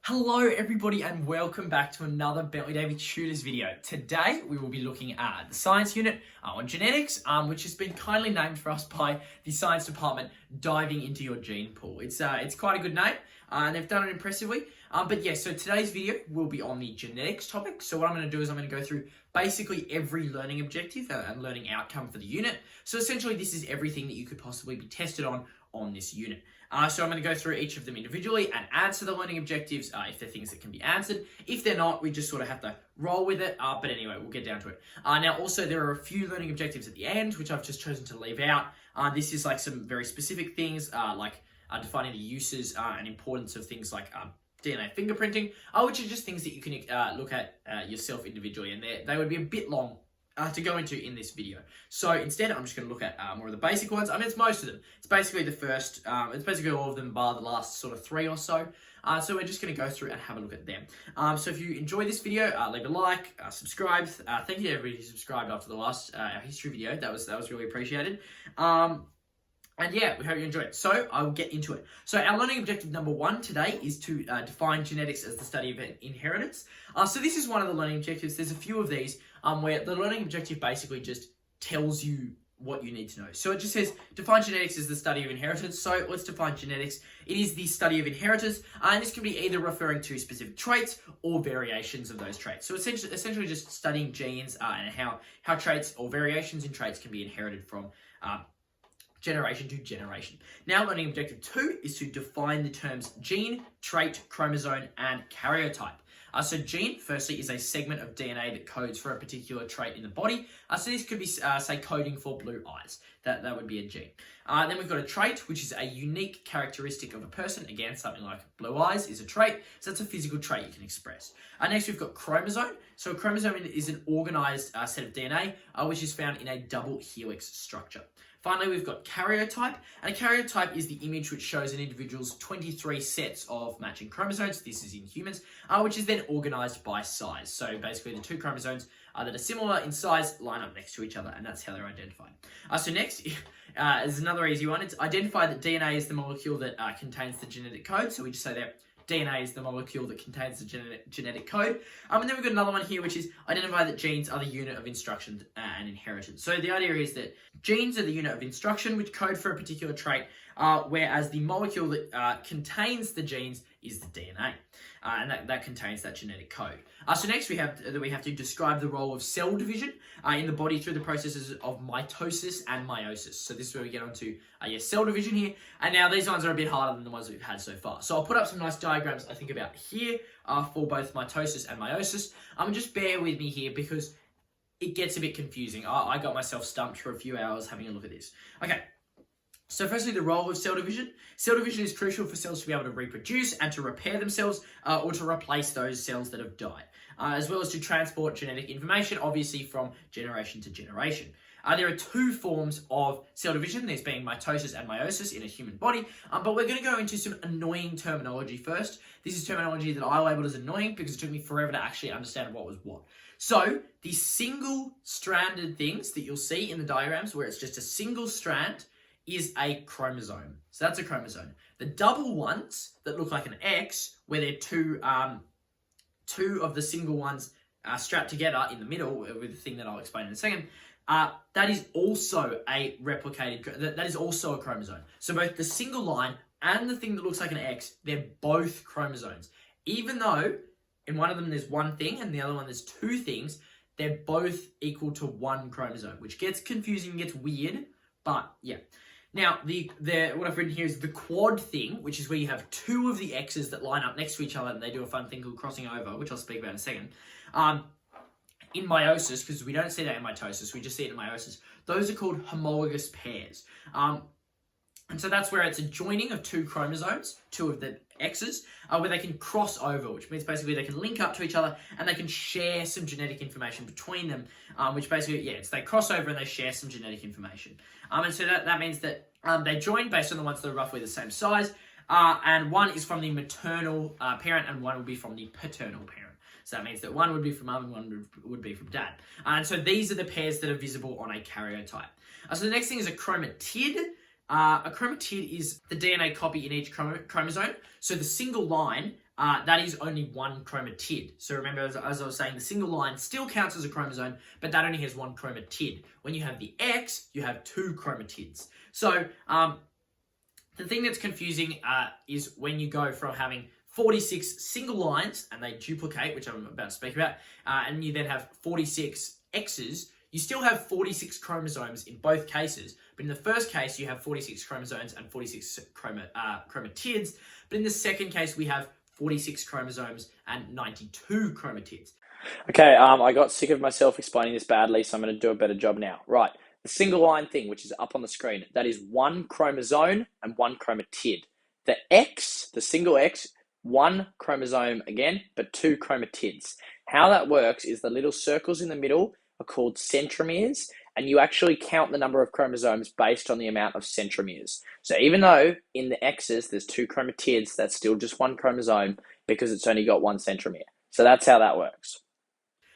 Hello everybody and welcome back to another Bentley David Tutors video. Today we will be looking at the science unit on genetics, which has been kindly named for us by the science department, diving into your gene pool. It's quite a good name and they've done it impressively. So today's video will be on the genetics topic. So what I'm going to do is I'm going to go through basically every learning objective and learning outcome for the unit. So essentially this is everything that you could possibly be tested on this unit. So I'm going to go through each of them individually and answer the learning objectives if they're things that can be answered. If they're not, we just sort of have to roll with it. But anyway, we'll get down to it. Now, also, there are a few learning objectives at the end, which I've just chosen to leave out. This is like some very specific things, like defining the uses and importance of things like DNA fingerprinting, which are just things that you can look at yourself individually, and they would be a bit long to go into in this video. So instead, I'm just going to look at more of the basic ones. I mean, it's most of them. It's basically the first, it's basically all of them bar the last sort of 3 or so. So we're just going to go through and have a look at them. So if you enjoy this video, leave a like, subscribe. Thank you to everybody who subscribed after the last history video. That was really appreciated. And yeah, we hope you enjoy it. So I will get into it. So our learning objective number 1 today is to define genetics as the study of inheritance. So this is one of the learning objectives. There's a few of these where the learning objective basically just tells you what you need to know. So it just says, define genetics as the study of inheritance. So let's define genetics. It is the study of inheritance, and this can be either referring to specific traits or variations of those traits. So essentially just studying genes and how traits or variations in traits can be inherited from generation to generation. Now, learning objective 2 is to define the terms gene, trait, chromosome, and karyotype. So gene, firstly, is a segment of DNA that codes for a particular trait in the body. So this could be, say, coding for blue eyes. That would be a gene. Then we've got a trait, which is a unique characteristic of a person. Again, something like blue eyes is a trait. So that's a physical trait you can express. Next, we've got chromosome. So a chromosome is an organized set of DNA, which is found in a double helix structure. Finally, we've got karyotype, and a karyotype is the image which shows an individual's 23 sets of matching chromosomes. This is in humans, which is then organized by size. So basically, the 2 chromosomes that are similar in size line up next to each other, and that's how they're identified. So next is another easy one. It's identify that DNA is the molecule that contains the genetic code. So we just say that DNA is the molecule that contains the genetic code. And then we've got another one here, which is identify that genes are the unit of instruction and inheritance. So the idea is that genes are the unit of instruction, which code for a particular trait, whereas the molecule that contains the genes is the DNA. And that contains that genetic code. So next we have to describe the role of cell division in the body through the processes of mitosis and meiosis. So this is where we get onto cell division here. And now these ones are a bit harder than the ones we've had so far. So I'll put up some nice diagrams I think about here for both mitosis and meiosis. Just bear with me here because it gets a bit confusing. I got myself stumped for a few hours having a look at this. Okay. So firstly, the role of cell division. Cell division is crucial for cells to be able to reproduce and to repair themselves or to replace those cells that have died, as well as to transport genetic information, obviously from generation to generation. There are 2 forms of cell division, these being mitosis and meiosis in a human body, but we're going to go into some annoying terminology first. This is terminology that I labeled as annoying because it took me forever to actually understand what was what. So the single-stranded things that you'll see in the diagrams where it's just a single strand is a chromosome. So that's a chromosome. The double ones that look like an X, where they're two of the single ones strapped together in the middle with the thing that I'll explain in a second, that is also a replicated, that is also a chromosome. So both the single line and the thing that looks like an X, they're both chromosomes. Even though in one of them there's one thing and the other one there's 2 things, they're both equal to 1 chromosome, which gets confusing, gets weird, but yeah. Now, what I've written here is the quad thing, which is where you have 2 of the X's that line up next to each other and they do a fun thing called crossing over, which I'll speak about in a second. In meiosis, because we don't see that in mitosis, we just see it in meiosis, those are called homologous pairs. And so that's where it's a joining of 2 chromosomes, 2 of the X's, where they can cross over, which means basically they can link up to each other and they can share some genetic information between them, which basically, it's they cross over and they share some genetic information. And so that means that they join based on the ones that are roughly the same size, and one is from the maternal parent and one will be from the paternal parent. So that means that one would be from mum and one would be from dad. And so these are the pairs that are visible on a karyotype. So the next thing is a chromatid. A chromatid is the DNA copy in each chromosome. So the single line that is only one chromatid. So remember, as I was saying, the single line still counts as a chromosome, but that only has one chromatid. When you have the X, you have two chromatids. So the thing that's confusing is when you go from having 46 single lines and they duplicate, which I'm about to speak about, and you then have 46 X's, you still have 46 chromosomes in both cases. But in the first case, you have 46 chromosomes and 46 chromatids. But in the second case, we have 46 chromosomes and 92 chromatids. Okay, I got sick of myself explaining this badly, so I'm going to do a better job now. Right, the single line thing, which is up on the screen, that is one chromosome and one chromatid. The X, the single X, one chromosome again, but two chromatids. How that works is the little circles in the middle are called centromeres, and you actually count the number of chromosomes based on the amount of centromeres. So even though in the X's there's two chromatids, that's still just one chromosome because it's only got one centromere. So that's how that works.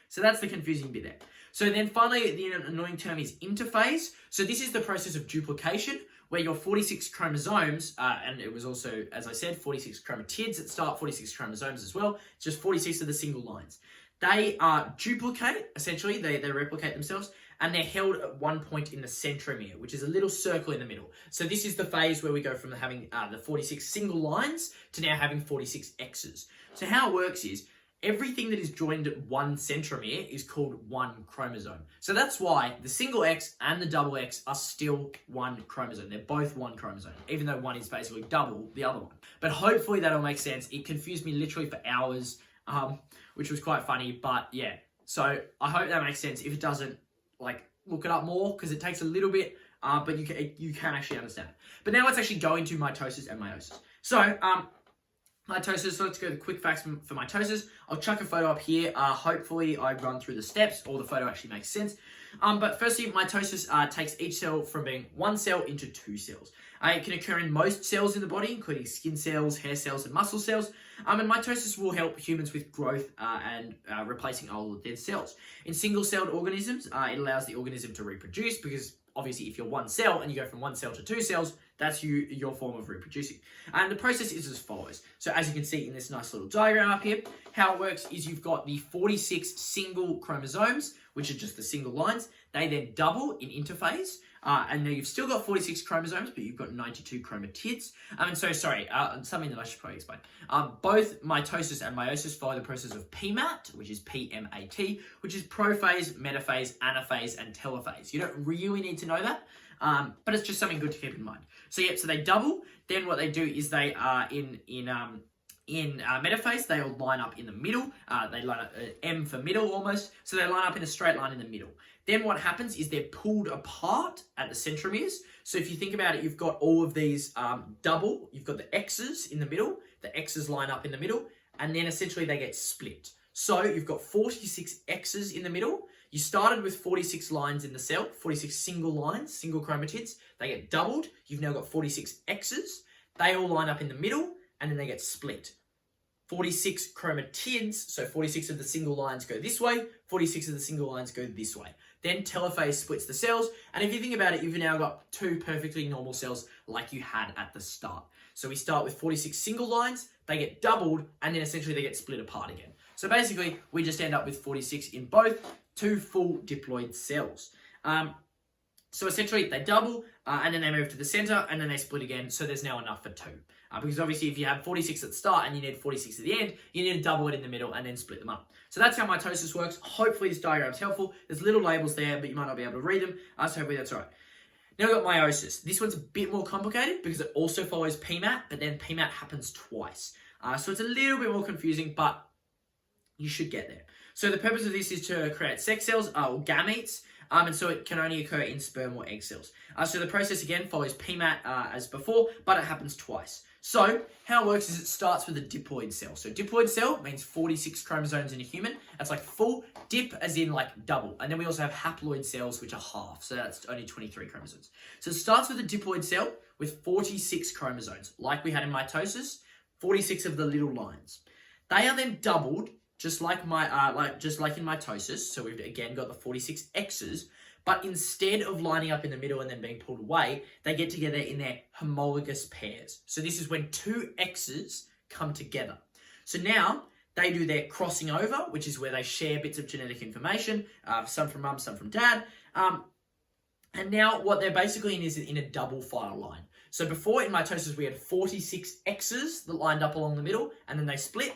So that's the confusing bit there. So then finally, the annoying term is interphase. So this is the process of duplication, where your 46 chromosomes, and it was also, as I said, 46 chromatids at start, 46 chromosomes as well, it's just 46 of the single lines. They duplicate, essentially, they replicate themselves, and they're held at one point in the centromere, which is a little circle in the middle. So this is the phase where we go from having the 46 single lines to now having 46 X's. So how it works is, everything that is joined at one centromere is called one chromosome. So that's why the single X and the double X are still one chromosome. They're both one chromosome, even though one is basically double the other one. But hopefully that'll make sense. It confused me literally for hours, which was quite funny, but yeah. So I hope that makes sense. If it doesn't, look it up more, because it takes a little bit, but you can actually understand it. But now let's actually go into mitosis and meiosis. So, mitosis, so let's go to the quick facts for mitosis. I'll chuck a photo up here. Hopefully I run through the steps, or the photo actually makes sense. But firstly, mitosis takes each cell from being one cell into two cells. It can occur in most cells in the body, including skin cells, hair cells, and muscle cells. And mitosis will help humans with growth and replacing old dead cells. In single-celled organisms, it allows the organism to reproduce, because obviously if you're one cell and you go from one cell to two cells, that's your form of reproducing. And the process is as follows. So as you can see in this nice little diagram up here, how it works is you've got the 46 single chromosomes, which are just the single lines. They then double in interphase. And now you've still got 46 chromosomes, but you've got 92 chromatids. Something that I should probably explain. Both mitosis and meiosis follow the process of PMAT, which is PMAT, which is prophase, metaphase, anaphase, and telophase. You don't really need to know that, but it's just something good to keep in mind. So they double. Then what they do is they are in metaphase, they all line up in the middle. They line up M for middle almost. So they line up in a straight line in the middle. Then what happens is they're pulled apart at the centromeres. So if you think about it, you've got all of these double. You've got the X's in the middle. The X's line up in the middle. And then essentially they get split. So you've got 46 X's in the middle. You started with 46 lines in the cell, 46 single lines, single chromatids. They get doubled. You've now got 46 X's. They all line up in the middle, and then they get split. 46 chromatids, so 46 of the single lines go this way, 46 of the single lines go this way. Then telophase splits the cells, and if you think about it, you've now got two perfectly normal cells like you had at the start. So we start with 46 single lines, they get doubled, and then essentially they get split apart again. So basically, we just end up with 46 in both, two full diploid cells. So essentially, they double, and then they move to the center, and then they split again, so there's now enough for two. Because obviously, if you have 46 at the start and you need 46 at the end, you need to double it in the middle and then split them up. So that's how mitosis works. Hopefully, this diagram is helpful. There's little labels there, but you might not be able to read them, so hopefully that's all right. Now we've got meiosis. This one's a bit more complicated because it also follows PMAT, but then PMAT happens twice. So it's a little bit more confusing, but you should get there. So the purpose of this is to create sex cells, or gametes, and so it can only occur in sperm or egg cells. So the process again follows PMAT as before, but it happens twice. So how it works is it starts with a diploid cell. So diploid cell means 46 chromosomes in a human. That's like full, dip as in like double. And then we also have haploid cells, which are half. So that's only 23 chromosomes. So it starts with a diploid cell with 46 chromosomes, like we had in mitosis, 46 of the little lines. They are then doubled, just like in mitosis. So we've again got the 46 X's, but instead of lining up in the middle and then being pulled away, they get together in their homologous pairs. So this is when two X's come together. So now they do their crossing over, which is where they share bits of genetic information, some from mum, some from dad. And now what they're basically in is in a double file line. So before in mitosis, we had 46 X's that lined up along the middle, and then they split.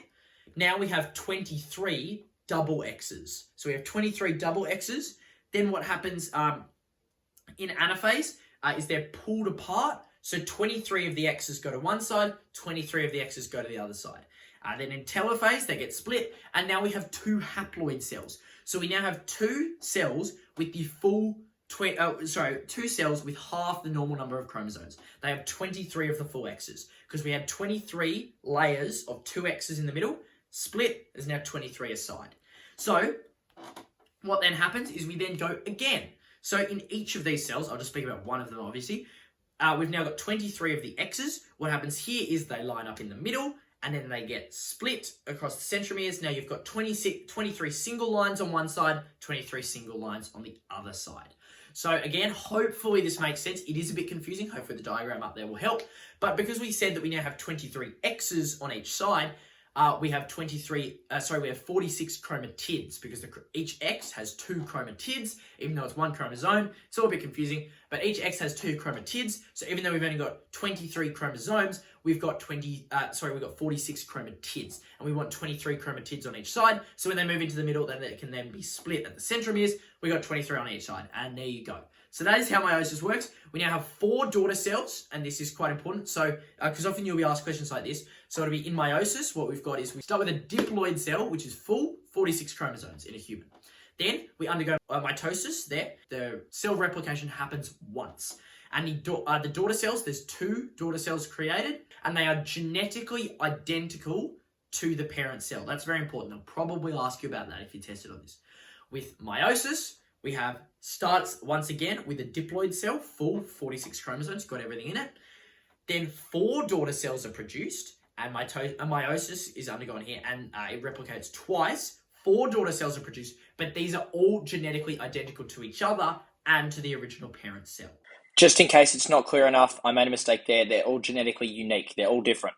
Now we have 23 double X's. So we have 23 double X's. Then what happens in anaphase is they're pulled apart. So 23 of the X's go to one side, 23 of the X's go to the other side. Then in telophase, they get split, and now we have 2 haploid cells. So we now have 2 cells with the full 2 cells with half the normal number of chromosomes. They have 23 of the full X's because we had 23 layers of 2 X's in the middle. Split, there's now 23 aside. So what then happens is we then go again. So in each of these cells, I'll just speak about one of them obviously, we've now got 23 of the X's. What happens here is they line up in the middle, and then they get split across the centromeres. Now you've got 23 single lines on one side, 23 single lines on the other side. So again, hopefully this makes sense. It is a bit confusing. Hopefully the diagram up there will help. But because we said that we now have 23 X's on each side, we have 46 chromatids because each X has 2 chromatids, even though it's one chromosome. It's all a bit confusing, but each X has 2 chromatids. So even though we've only got 23 chromosomes, we've got 46 chromatids, and we want 23 chromatids on each side. So when they move into the middle, then it can then be split at the centromeres. We got 23 on each side, and there you go. So that is how meiosis works. We now have 4 daughter cells, and this is quite important. So, because often you'll be asked questions like this. So it'll be in meiosis, what we've got is we start with a diploid cell, which is full 46 chromosomes in a human. Then we undergo mitosis there. The cell replication happens once. And the daughter cells, there's 2 daughter cells created, and they are genetically identical to the parent cell. That's very important. They'll probably ask you about that if you tested on this. With meiosis, we have starts once again with a diploid cell, full 46 chromosomes, got everything in it. Then 4 daughter cells are produced, and meiosis is undergone here, and it replicates twice. 4 daughter cells are produced, but these are all genetically identical to each other and to the original parent cell. Just in case it's not clear enough, I made a mistake there. They're all genetically unique. They're all different.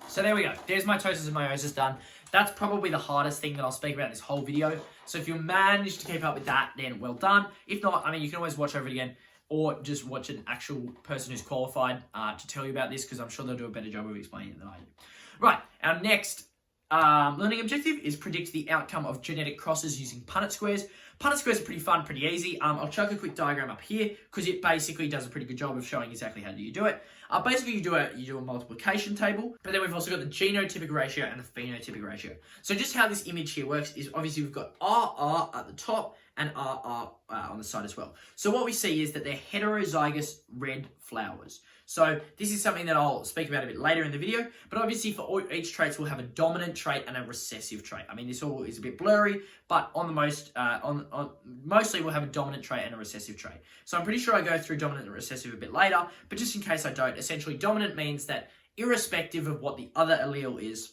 So there we go. There's mitosis and meiosis done. That's probably the hardest thing that I'll speak about in this whole video. So if you managed to keep up with that, then well done. If not, I mean, you can always watch over it again or just watch an actual person who's qualified to tell you about this, because I'm sure they'll do a better job of explaining it than I do. Right, our next learning objective is predict the outcome of genetic crosses using Punnett squares. Punnett squares are pretty fun, pretty easy. I'll chuck a quick diagram up here because it basically does a pretty good job of showing exactly how you do it. Basically, you do a multiplication table, but then we've also got the genotypic ratio and the phenotypic ratio. So just how this image here works is obviously we've got RR at the top and RR on the side as well. So what we see is that they're heterozygous red flowers. So this is something that I'll speak about a bit later in the video, but obviously for each trait we'll have a dominant trait and a recessive trait. I mean, this all is a bit blurry, but on the mostly we'll have a dominant trait and a recessive trait. So I'm pretty sure I go through dominant and recessive a bit later, but just in case I don't, essentially dominant means that irrespective of what the other allele is,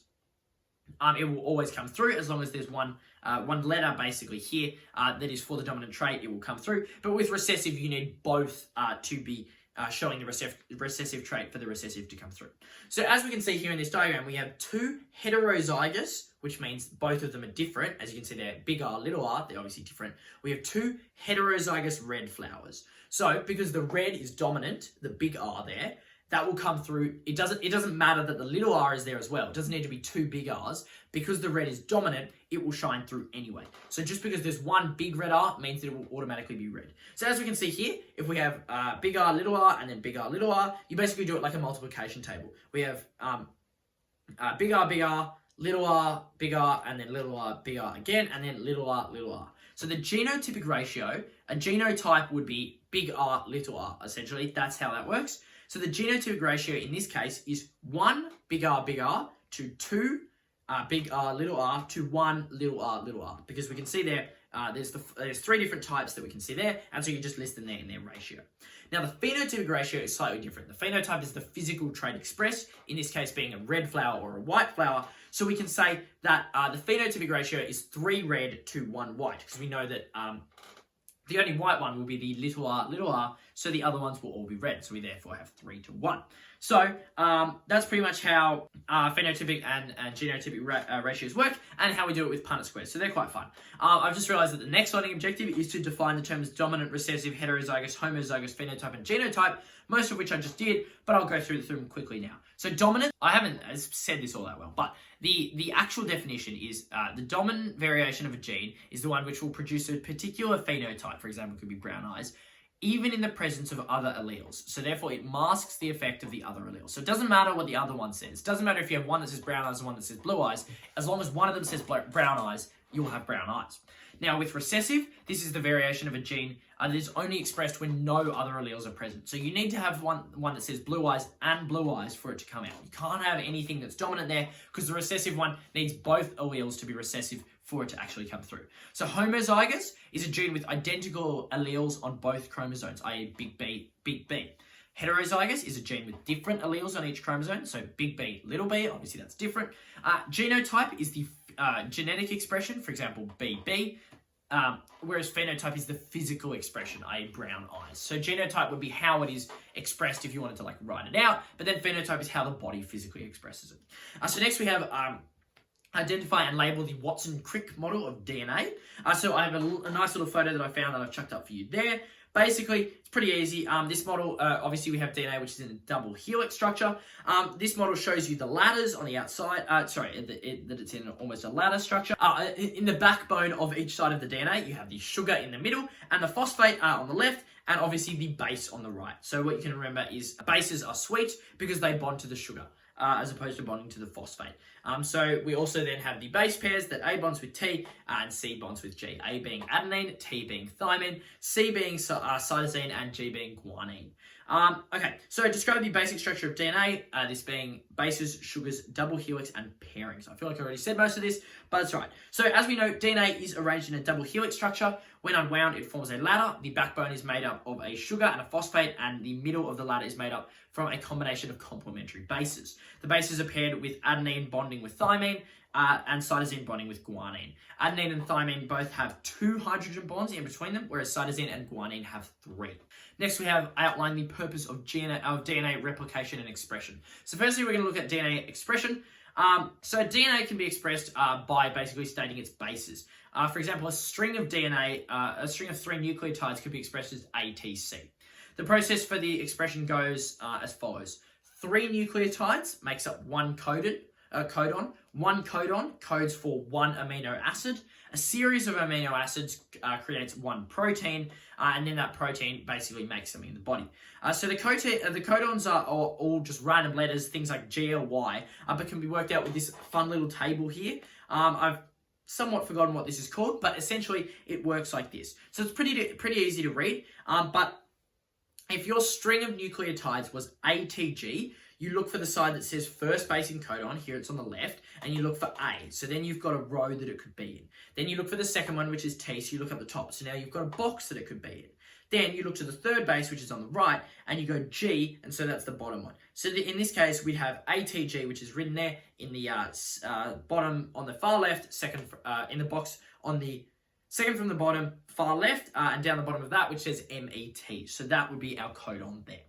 it will always come through as long as there's one letter basically here that is for the dominant trait, it will come through. But with recessive, you need both to be showing the recessive trait for the recessive to come through. So as we can see here in this diagram, we have 2 heterozygous, which means both of them are different. As you can see there, big R, little r, they're obviously different. We have 2 heterozygous red flowers. So because the red is dominant, the big R there, that will come through. It doesn't matter that the little r is there as well. It doesn't need to be 2 big R's. Because the red is dominant, it will shine through anyway. So just because there's one big red R means that it will automatically be red. So as we can see here, if we have big R, little r, and then big R, little r, you basically do it like a multiplication table. We have big R, little r, big R, and then little r, big R again, and then little r, little r. So the genotypic ratio, a genotype would be big R, little r, essentially. That's how that works. So the genotypic ratio in this case is 1 big R to 2 big R, little r to 1 little r, because we can see there, there's 3 different types that we can see there, and so you just list them there in their ratio. Now the phenotypic ratio is slightly different. The phenotype is the physical trait expressed, in this case being a red flower or a white flower, so we can say that the phenotypic ratio is 3 red to 1 white, because we know that The only white one will be the little r, so the other ones will all be red. So we therefore have 3-to-1. So that's pretty much how phenotypic and genotypic ratios work, and how we do it with Punnett squares. So they're quite fun. I've just realized that the next learning objective is to define the terms dominant, recessive, heterozygous, homozygous, phenotype, and genotype, most of which I just did, but I'll go through them quickly now. So dominant, I haven't said this all that well, but the actual definition is the dominant variation of a gene is the one which will produce a particular phenotype, for example, it could be brown eyes, even in the presence of other alleles. So therefore it masks the effect of the other alleles. So it doesn't matter what the other one says. It doesn't matter if you have one that says brown eyes and one that says blue eyes. As long as one of them says brown eyes, you'll have brown eyes. Now with recessive, this is the variation of a gene that is only expressed when no other alleles are present. So you need to have one that says blue eyes and blue eyes for it to come out. You can't have anything that's dominant there because the recessive one needs both alleles to be recessive for it to actually come through. So homozygous is a gene with identical alleles on both chromosomes, i.e. big B, big B. Heterozygous is a gene with different alleles on each chromosome, so big B, little b, obviously that's different. Genotype is the genetic expression, for example, BB, whereas phenotype is the physical expression, i.e. brown eyes. So genotype would be how it is expressed if you wanted to like write it out, but then phenotype is how the body physically expresses it. So next we have identify and label the Watson-Crick model of DNA. So I have a nice little photo that I found that I've chucked up for you there. Basically, it's pretty easy. This model, obviously we have DNA which is in a double helix structure. This model shows you the ladders on the outside, that it's in almost a ladder structure. In the backbone of each side of the DNA, you have the sugar in the middle and the phosphate on the left, and obviously the base on the right. So what you can remember is bases are sweet because they bond to the sugar, as opposed to bonding to the phosphate. So we also then have the base pairs that A bonds with T and C bonds with G. A being adenine, T being thymine, C being cytosine, and G being guanine. Okay, so describe the basic structure of DNA, this being bases, sugars, double helix, and pairings. I feel like I already said most of this, but it's right. So as we know, DNA is arranged in a double helix structure. When unwound, it forms a ladder. The backbone is made up of a sugar and a phosphate, and the middle of the ladder is made up from a combination of complementary bases. The bases are paired with adenine bonding with thymine, and cytosine bonding with guanine. Adenine and thymine both have 2 hydrogen bonds in between them, whereas cytosine and guanine have 3. Next, we have outlined the purpose of DNA replication and expression. So firstly, we're going to look at DNA expression. So DNA can be expressed by basically stating its bases. For example, a string of DNA, a string of 3 nucleotides could be expressed as ATC. The process for the expression goes as follows. 3 nucleotides makes up 1 codon. 1 codon codes for 1 amino acid. A series of amino acids creates 1 protein, and then that protein basically makes something in the body. So the codons are all just random letters, things like G or Y, but can be worked out with this fun little table here. I've somewhat forgotten what this is called, but essentially it works like this. So it's pretty easy to read, but if your string of nucleotides was ATG, you look for the side that says first base in codon, here it's on the left, and you look for A. So then you've got a row that it could be in. Then you look for the second one, which is T, so you look up the top. So now you've got a box that it could be in. Then you look to the third base, which is on the right, and you go G, and so that's the bottom one. So in this case, we'd have ATG, which is written there in the bottom on the far left, second in the box on the second from the bottom, far left, and down the bottom of that, which says MET. So that would be our codon there.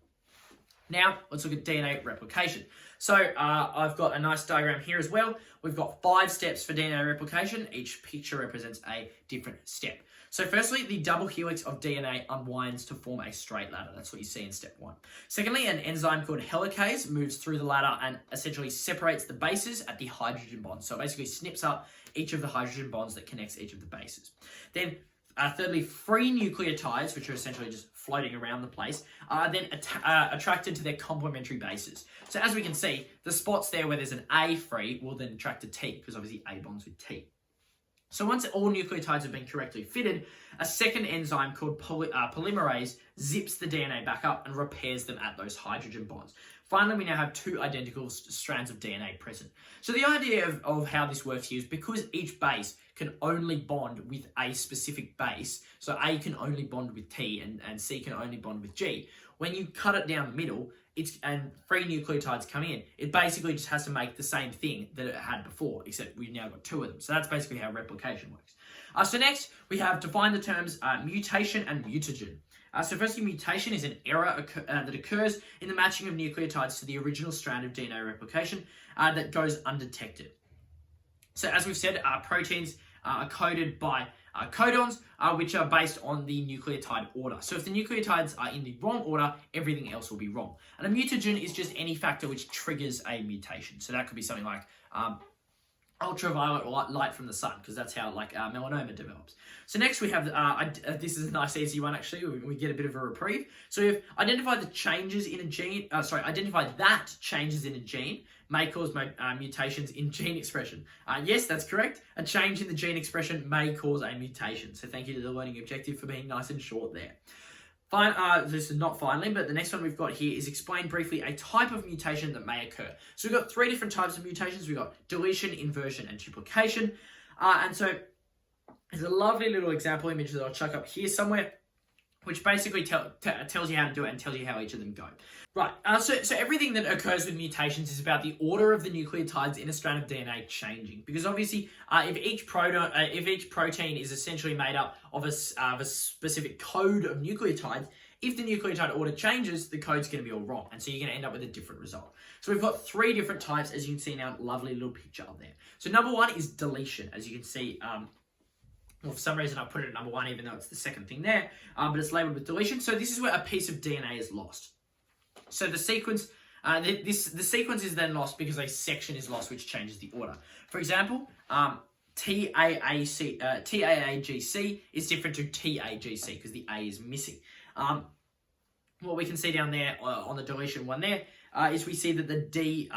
Now, let's look at DNA replication. So I've got a nice diagram here as well. We've got 5 steps for DNA replication. Each picture represents a different step. So firstly, the double helix of DNA unwinds to form a straight ladder. That's what you see in step 1. Secondly, an enzyme called helicase moves through the ladder and essentially separates the bases at the hydrogen bonds. So it basically snips up each of the hydrogen bonds that connects each of the bases. Then thirdly, free nucleotides, which are essentially just floating around the place, are then attracted to their complementary bases. So as we can see, the spots there where there's an A free will then attract a T, because obviously A bonds with T. So once all nucleotides have been correctly fitted, a second enzyme called polymerase zips the DNA back up and repairs them at those hydrogen bonds. Finally, we now have 2 identical strands of DNA present. So the idea of how this works here is because each base can only bond with a specific base, so A can only bond with T and C can only bond with G, when you cut it down the middle, and free nucleotides come in, it basically just has to make the same thing that it had before, except we've now got two of them. So that's basically how replication works. So next, we have defined the terms mutation and mutagen. So firstly, mutation is an error that occurs in the matching of nucleotides to the original strand of DNA replication that goes undetected. So as we've said, proteins are coded by codons, which are based on the nucleotide order. So if the nucleotides are in the wrong order, everything else will be wrong. And a mutagen is just any factor which triggers a mutation. So that could be something like ultraviolet light from the sun, because that's how melanoma develops. So next we have, this is a nice easy one actually, we get a bit of a reprieve. So we've identified the changes in a gene, identified that changes in a gene may cause mutations in gene expression. Yes, that's correct. A change in the gene expression may cause a mutation. So thank you to the learning objective for being nice and short there. Fine, this is not finally, but the next one we've got here is explain briefly a type of mutation that may occur. So we've got three different types of mutations. We've got deletion, inversion, and duplication. And so there's a lovely little example image that I'll chuck up here somewhere, which basically tells you how to do it and tells you how each of them go. Right, so everything that occurs with mutations is about the order of the nucleotides in a strand of DNA changing. Because obviously, if each protein is essentially made up of a specific code of nucleotides, if the nucleotide order changes, the code's going to be all wrong. And so you're going to end up with a different result. So we've got three different types, as you can see in our lovely little picture up there. So number one is deletion, as you can see. Well, for some reason I put it at number one, even though it's the second thing there, but it's labeled with deletion. So this is where a piece of DNA is lost. So the sequence, the sequence is then lost because a section is lost, which changes the order. For example, TAAGC is different to TAGC because the A is missing. What we can see down there on the deletion one there is we see that the D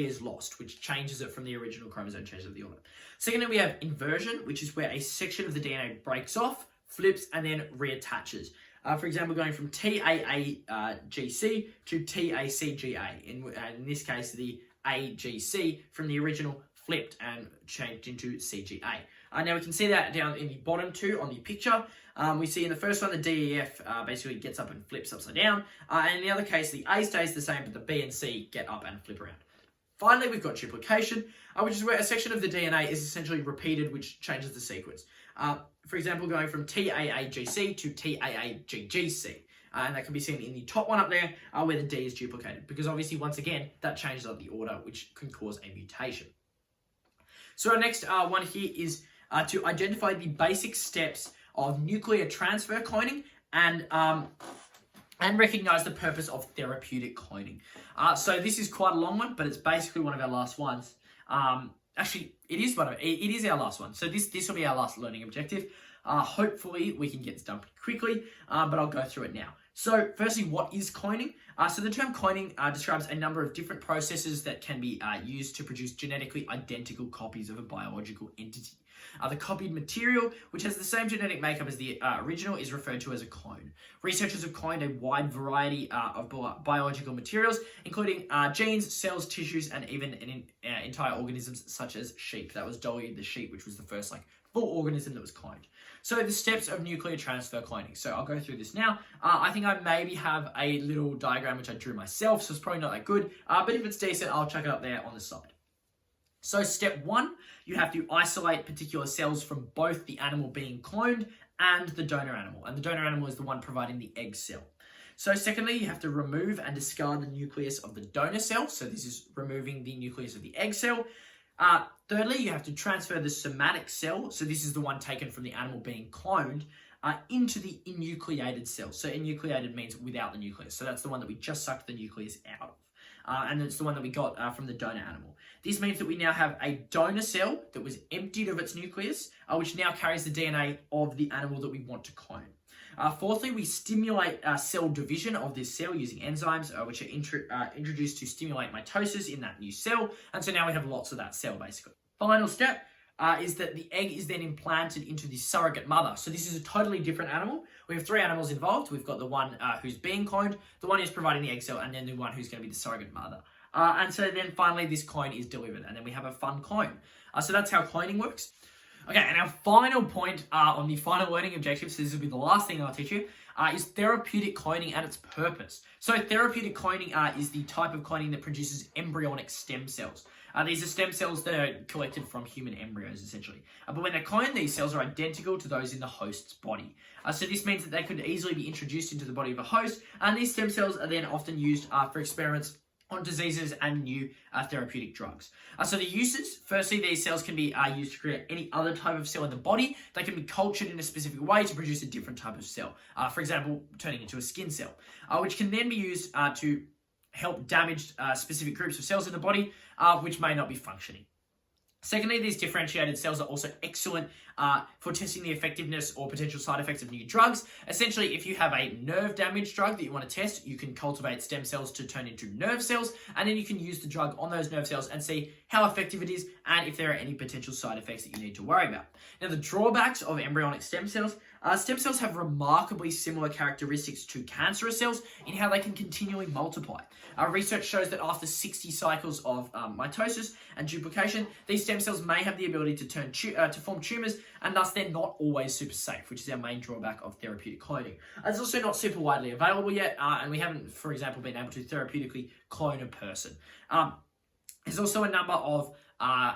is lost, which changes it from the original chromosome, changes the order. Secondly, we have inversion, which is where a section of the DNA breaks off, flips, and then reattaches. For example, going from TAAGC to TACGA. In this case, the AGC from the original flipped and changed into CGA. Now we can see that down in the bottom two on the picture. We see in the first one, the DEF basically gets up and flips upside down. And in the other case, the A stays the same, but the B and C get up and flip around. Finally, we've got duplication, which is where a section of the DNA is essentially repeated, which changes the sequence. For example, going from TAAGC to TAAGGC. And that can be seen in the top one up there, where the D is duplicated. Because obviously, once again, that changes up the order, which can cause a mutation. So our next one here is to identify the basic steps of nuclear transfer cloning and recognize the purpose of therapeutic cloning. So this is quite a long one, but it's basically one of our last ones. Actually, it is our last one. So this will be our last learning objective. Hopefully we can get this done pretty quickly, but I'll go through it now. So firstly, what is cloning? So the term cloning describes a number of different processes that can be used to produce genetically identical copies of a biological entity. The copied material, which has the same genetic makeup as the original, is referred to as a clone. Researchers have cloned a wide variety of biological materials, including genes, cells, tissues, and even entire organisms such as sheep. That was Dolly the sheep, which was the first full organism that was cloned. So the steps of nuclear transfer cloning. So I'll go through this now. I think I maybe have a little diagram which I drew myself, so it's probably not that good. But if it's decent, I'll chuck it up there on the side. So step one, you have to isolate particular cells from both the animal being cloned and the donor animal. And the donor animal is the one providing the egg cell. So secondly, you have to remove and discard the nucleus of the donor cell. So this is removing the nucleus of the egg cell. Thirdly, you have to transfer the somatic cell. So this is the one taken from the animal being cloned into the enucleated cell. So enucleated means without the nucleus. So that's the one that we just sucked the nucleus out of. And it's the one that we got from the donor animal. This means that we now have a donor cell that was emptied of its nucleus, which now carries the DNA of the animal that we want to clone. Fourthly, we stimulate cell division of this cell using enzymes, which are introduced to stimulate mitosis in that new cell. And so now we have lots of that cell, basically. Final step is that the egg is then implanted into the surrogate mother. So this is a totally different animal. We have three animals involved. We've got the one who's being cloned, the one who's providing the egg cell, and then the one who's going to be the surrogate mother. And so then finally this clone is delivered, and then we have a fun clone. So that's how cloning works. Okay, and our final point on the final learning objectives, so this will be the last thing I'll teach you, is therapeutic cloning and its purpose. So therapeutic cloning is the type of cloning that produces embryonic stem cells. These are stem cells that are collected from human embryos, essentially. But when they're cloned, these cells are identical to those in the host's body. So this means that they could easily be introduced into the body of a host, and these stem cells are then often used for experiments on diseases and new therapeutic drugs. So the uses, firstly, these cells can be used to create any other type of cell in the body. They can be cultured in a specific way to produce a different type of cell. For example, turning into a skin cell, which can then be used to help damage specific groups of cells in the body, which may not be functioning. Secondly, these differentiated cells are also excellent for testing the effectiveness or potential side effects of new drugs. Essentially, if you have a nerve damage drug that you want to test, you can cultivate stem cells to turn into nerve cells, and then you can use the drug on those nerve cells and see how effective it is and if there are any potential side effects that you need to worry about. Now, the drawbacks of embryonic stem cells have remarkably similar characteristics to cancerous cells in how they can continually multiply. Research shows that after 60 cycles of mitosis and duplication, these stem cells may have the ability to form tumors, and thus they're not always super safe, which is our main drawback of therapeutic cloning. It's also not super widely available yet, and we haven't, for example, been able to therapeutically clone a person. There's also a number of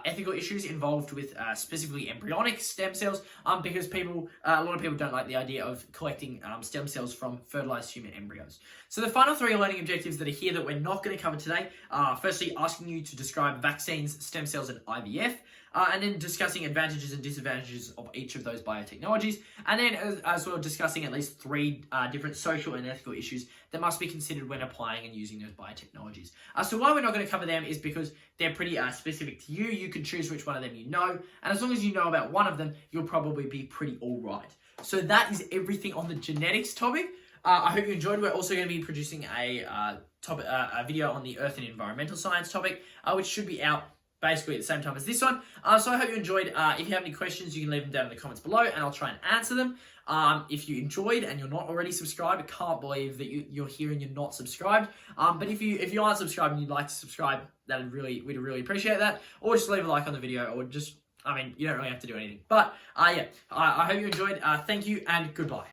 ethical issues involved with specifically embryonic stem cells, because a lot of people don't like the idea of collecting stem cells from fertilized human embryos. So the final three learning objectives that are here that we're not going to cover today are firstly asking you to describe vaccines, stem cells, and IVF, and then discussing advantages and disadvantages of each of those biotechnologies, and then as well discussing at least three different social and ethical issues that must be considered when applying and using those biotechnologies. So why we're not going to cover them is because they're pretty specific to you. You can choose which one of them you know, and as long as you know about one of them, you'll probably be pretty all right. So that is everything on the genetics topic. I hope you enjoyed. We're also going to be producing a video on the Earth and environmental science topic, which should be out basically at the same time as this one. So I hope you enjoyed. If you have any questions, you can leave them down in the comments below, and I'll try and answer them. If you enjoyed and you're not already subscribed, I can't believe that you're here and you're not subscribed. But if you aren't subscribed and you'd like to subscribe, we'd really appreciate that. Or just leave a like on the video, or you don't really have to do anything. But I hope you enjoyed. Thank you and goodbye.